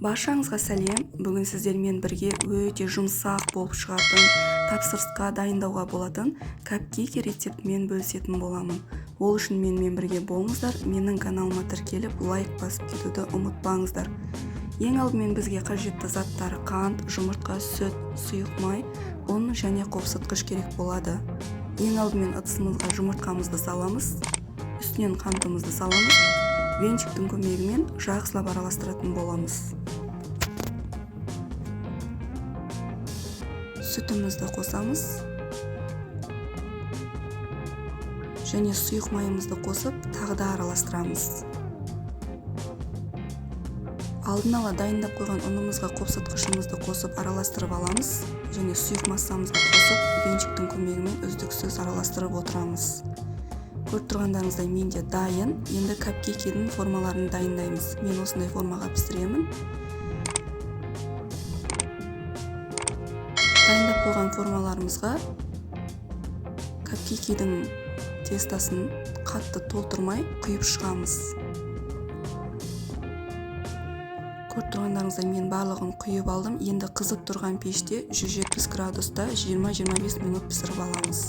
Баршаңызға сәлем. Бүгін сіздермен бірге өте жұмсақ болып шығатын, тапсырысқа дайындауға болатын капкейк рецептімен бөлісетін боламын. Ол үшін менімен бірге болыңыздар. Менің каналыма тіркеліп, лайк басып кетуді ұмытпаңыздар. Ең алдымен бізге қажетті заттар қант, жұмыртқа, сүт, сұйық май, ұн және қопсытқыш керек болады. Ең алдымен ыдысымызға жұмыртқамызды саламыз, үстінен қантымызды саламыз, венчиктің көмегімен жақсылап араластыратын боламыз. Сүтімізді қосамыз және сұйық майымызды қосып, тағы да араластырамыз. Алдын ала дайындап қойған ұнымызға қопсытқышымызды қосып араластырып аламыз және сұйық массамызға қосып, венчиктің көмегімен үздіксіз араластырып отырамыз. Көріп тұрғандарыңыздай менде дайын. Енді капкейктердің формаларын дайындаймыз. Мен осындай формаға пісіремін. Дайындап қойған формаларымызға капкейктердің тестасын қатты толтырмай құйып шығамыз. Көріп тұрғандарыңыздай мен барлығын құйып алдым. Енді қызып тұрған пеште 170 градуста 20-25 минут пісіріп аламыз.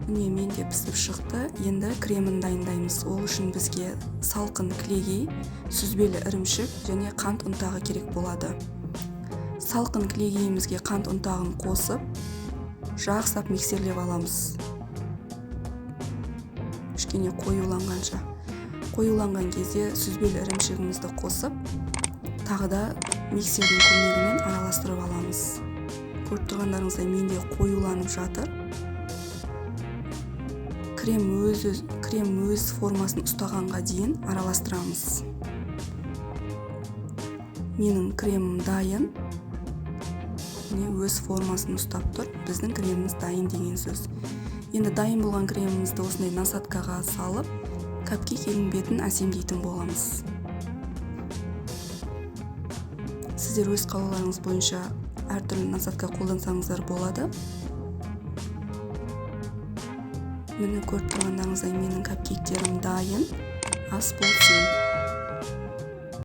Міне менде пісіп шықты. Енді кремін дайындаймыз. Ол үшін бізге салқын кілегей, сүзбелі ірімшік және қант ұнтағы керек болады. Салқын кілегейімізге қант ұнтағын қосып, жақсылап миксерлеп аламыз. Кішкене қоюланғанша. Қоюланған кезде сүзбелі ірімшігімізді қосып, тағы да миксердің көмегімен араластырып аламыз. Көріп тұрғандарыңыздай менде қоюланып жатыр. Крем өз формасын ұстағанға дейін араластырамыз. Менің кремім дайын. Өз формасын ұстап тұр. Біздің креміміз дайын деген сөз. Енді дайын болған кремімізді осындай насадкаға салып, капкейктердің бетін әсемдейтін боламыз. Сіздер өз қалауларыңыз бойынша әртүрлі насадка қолдансаңыздар болады. Мені көріп тұрғандарыңыздай менің капкейктерім дайын. Ас болсын.